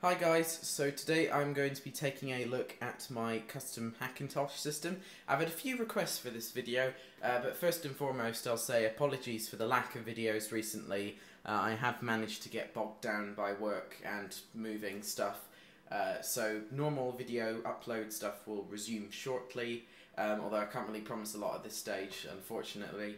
Hi guys, so today I'm going to be taking a look at my custom Hackintosh system. I've had a few requests for this video, but first and foremost I'll say apologies for the lack of videos recently. I have managed to get bogged down by work and moving stuff, so normal video upload stuff will resume shortly, although I can't really promise a lot at this stage, unfortunately.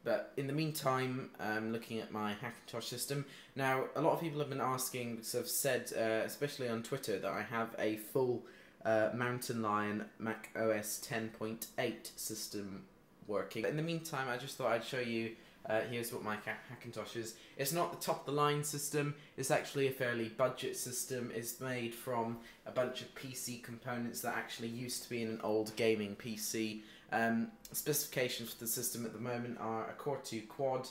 But in the meantime, I'm looking at my Hackintosh system. Now, a lot of people have been asking, have said, especially on Twitter, that I have a full Mountain Lion Mac OS 10.8 system working. But in the meantime, I just thought I'd show you, here's what my Hackintosh is. It's not the top-of-the-line system, it's actually a fairly budget system. It's made from a bunch of PC components that actually used to be in an old gaming PC. Specifications for the system at the moment are a Core 2 quad,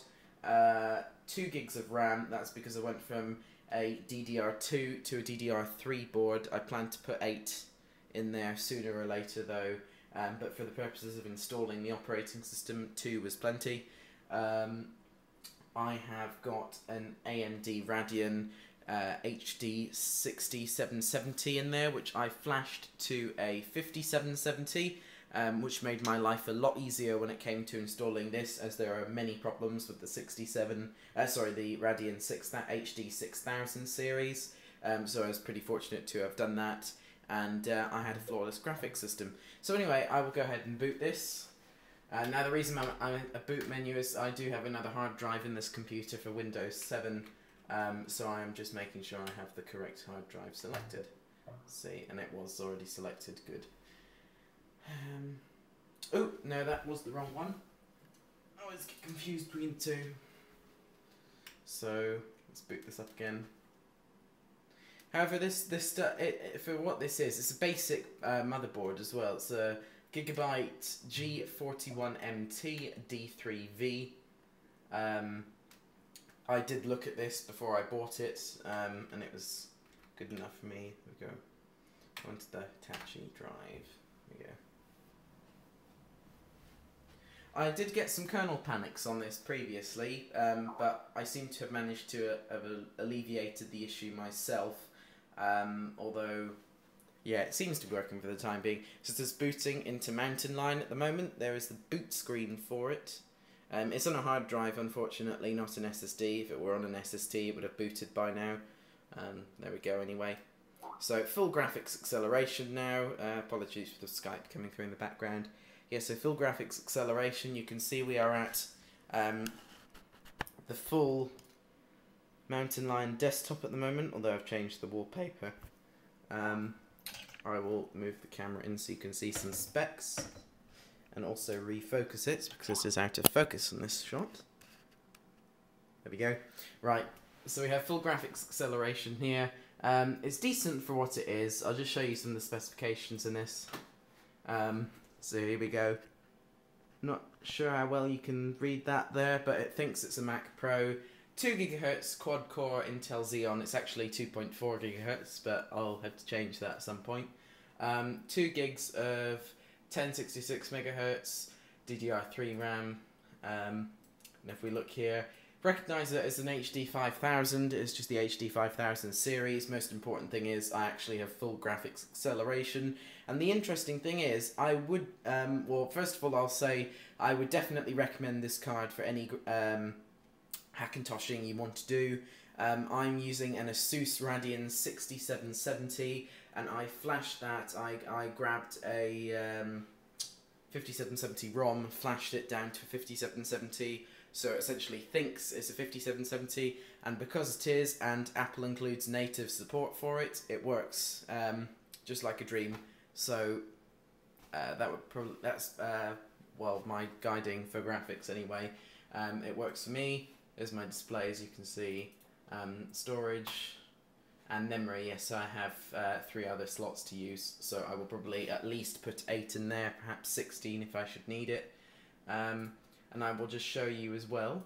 2 gigs of RAM. That's because I went from a DDR2 to a DDR3 board. I plan to put 8 in there sooner or later though, but for the purposes of installing the operating system, 2 was plenty. I have got an AMD Radeon HD 6770 in there, which I flashed to a 5770, which made my life a lot easier when it came to installing this, as there are many problems with the the Radeon HD 6000 series. So I was pretty fortunate to have done that, and I had a flawless graphics system. So anyway, I will go ahead and boot this. Now the reason I'm a boot menu is I do have another hard drive in this computer for Windows 7, so I am just making sure I have the correct hard drive selected. See, and it was already selected, good. Oh, no, that was the wrong one. I always get confused between the two. So, let's boot this up again. However, for what this is, it's a basic motherboard as well. It's a Gigabyte G41MT-D3V. I did look at this before I bought it, and it was good enough for me. There we go. Onto the Hitachi drive. There we go. I did get some kernel panics on this previously, but I seem to have managed to have alleviated the issue myself, although, yeah, it seems to be working for the time being. So it's booting into Mountain Lion at the moment. There is the boot screen for it. It's on a hard drive, unfortunately, not an SSD. If it were on an SSD, it would have booted by now. There we go, anyway. So, full graphics acceleration now. Apologies for the Skype coming through in the background. Yeah, so full graphics acceleration. You can see we are at the full Mountain Lion desktop at the moment, although I've changed the wallpaper. I will move the camera in so you can see some specs, and also refocus it because this is out of focus in this shot. There we go. Right, so we have full graphics acceleration here. It's decent for what it is. I'll just show you some of the specifications in this. So here we go. Not sure how well you can read that there, but it thinks it's a Mac Pro. 2 GHz quad-core Intel Xeon. It's actually 2.4 GHz, but I'll have to change that at some point. 2 gigs of 1066 MHz DDR3 RAM. And if we look here, recognise it as an HD 5000. It's just the HD 5000 series. Most important thing is I actually have full graphics acceleration. And the interesting thing is, I would, well, first of all, I'll say I would definitely recommend this card for any Hackintoshing you want to do. I'm using an Asus Radeon 6770, and I flashed that. I grabbed a 5770 ROM, flashed it down to 5770, so it essentially thinks it's a 5770, and because it is, and Apple includes native support for it, it works just like a dream. So that's well, my guiding for graphics anyway. It works for me. There's my display, as you can see. Storage and memory, yes, I have 3 other slots to use, so I will probably at least put 8 in there, perhaps 16 if I should need it. And I will just show you as well.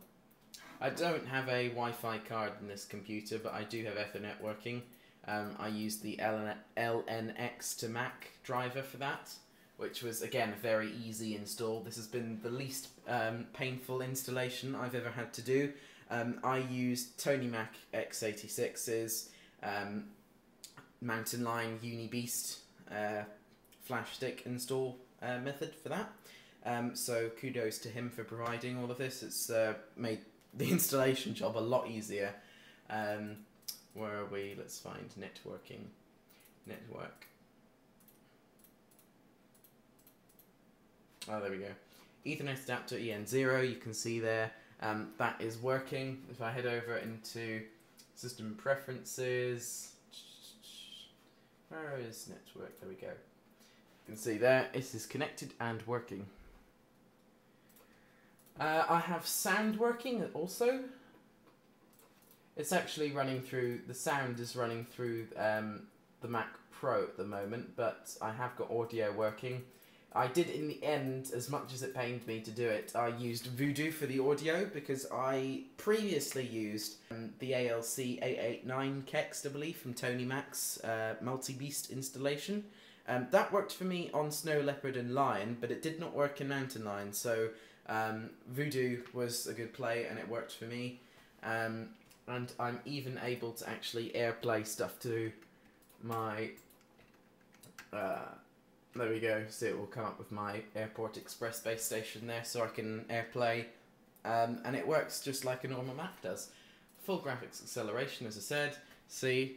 I don't have a Wi-Fi card in this computer, but I do have Ethernet working. I used the LNX to Mac driver for that, which was, again, a very easy install. This has been the least painful installation I've ever had to do. I used Tony Mac x86s, Mountain Lion UniBeast flash stick install method for that. So kudos to him for providing all of this. It's made the installation job a lot easier. Where are we? Let's find networking. Network. Oh, there we go. Ethernet adapter EN0, you can see there. That is working. If I head over into system preferences, where is network? There we go. You can see there, it is connected and working. I have sound working also. It's actually running through, the sound is running through the Mac Pro at the moment, but I have got audio working. I did in the end, as much as it pained me to do it, I used Voodoo for the audio because I previously used the ALC 889 Kext, I believe, from Tony Mac's multi-beast installation. That worked for me on Snow Leopard and Lion, but it did not work in Mountain Lion, so Voodoo was a good play and it worked for me. And I'm even able to actually AirPlay stuff to my... there we go, so it will come up with my Airport Express base station there, so I can AirPlay, and it works just like a normal Mac does. Full graphics acceleration, as I said, see,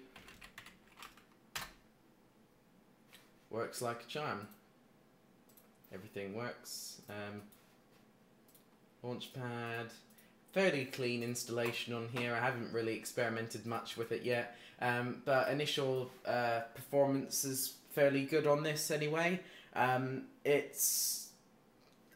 works like a charm. Everything works. Launchpad, fairly clean installation on here. I haven't really experimented much with it yet, but initial performance is fairly good on this anyway. It's,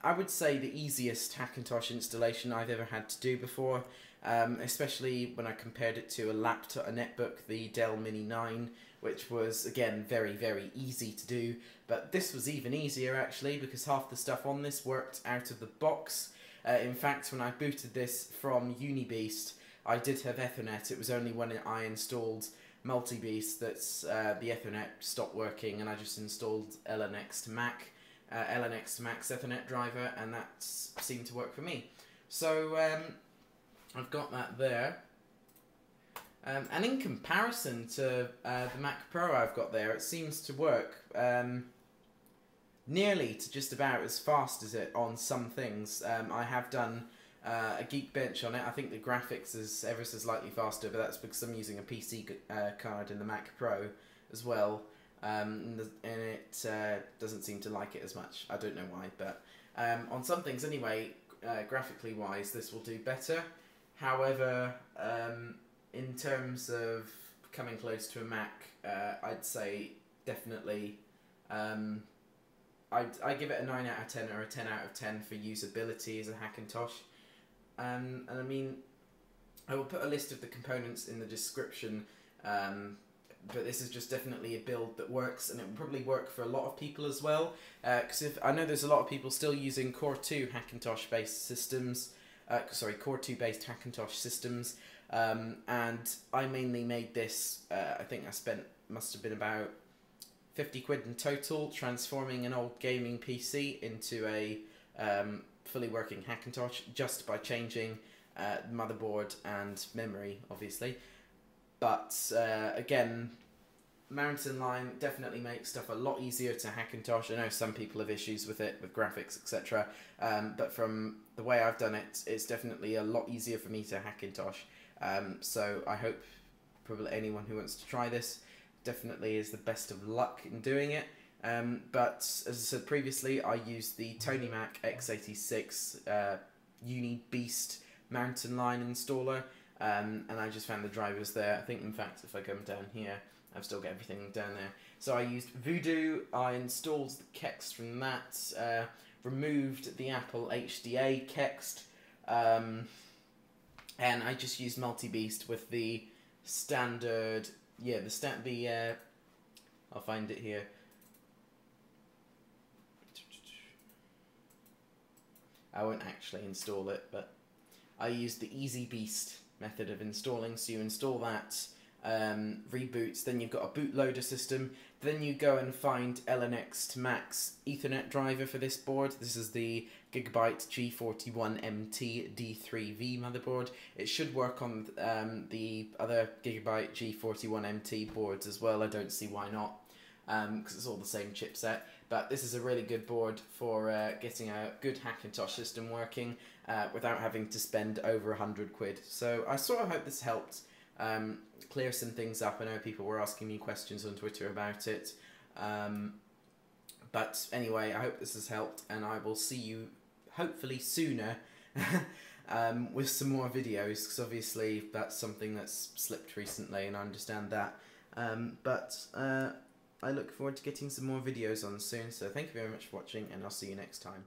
I would say, the easiest Hackintosh installation I've ever had to do before, especially when I compared it to a laptop, a netbook, the Dell Mini 9, which was, again, very, very easy to do. But this was even easier, actually, because half the stuff on this worked out of the box. In fact, when I booted this from UniBeast, I did have Ethernet. It was only when I installed multi-beast that's the Ethernet stopped working, and I just installed LNX to Mac, LNX to Mac's Ethernet driver, and that seemed to work for me. So I've got that there, and in comparison to the Mac Pro I've got there, it seems to work nearly to just about as fast as it on some things. I have done a Geekbench on it. I think the graphics is ever so slightly faster, but that's because I'm using a PC card in the Mac Pro as well, and it doesn't seem to like it as much. I don't know why, but on some things anyway, graphically wise, this will do better. However, in terms of coming close to a Mac, I'd say definitely I'd give it a 9 out of 10 or a 10 out of 10 for usability as a Hackintosh. And I mean, I will put a list of the components in the description, but this is just definitely a build that works, and it will probably work for a lot of people as well, because I know there's a lot of people still using Core 2 Hackintosh based systems, Core 2 based Hackintosh systems, and I mainly made this, I think I must have been about 50 quid in total, transforming an old gaming PC into a fully working Hackintosh just by changing motherboard and memory, obviously. But again, Mountain Lion definitely makes stuff a lot easier to Hackintosh. I know some people have issues with it, with graphics, etc. But from the way I've done it, it's definitely a lot easier for me to Hackintosh. So I hope probably anyone who wants to try this definitely is the best of luck in doing it. But as I said previously, I used the Tony Mac x86 UniBeast Mountain Lion installer, and I just found the drivers there. I think, in fact, if I come down here, I've still got everything down there. So I used Voodoo, I installed the Kext from that, removed the Apple HDA Kext, and I just used multi-beast with the standard, I'll find it here. I won't actually install it, but I used the Easy Beast method of installing. So you install that, reboots, then you've got a bootloader system, then you go and find LNX to Max Ethernet driver for this board. This is the Gigabyte G41MT-D3V motherboard. It should work on the other Gigabyte G41MT boards as well. I don't see why not, because it's all the same chipset. But this is a really good board for getting a good Hackintosh system working without having to spend over £100. So I sort of hope this helped clear some things up. I know people were asking me questions on Twitter about it. But anyway, I hope this has helped, and I will see you hopefully sooner with some more videos, because obviously that's something that's slipped recently, and I understand that. I look forward to getting some more videos on soon, so thank you very much for watching, and I'll see you next time.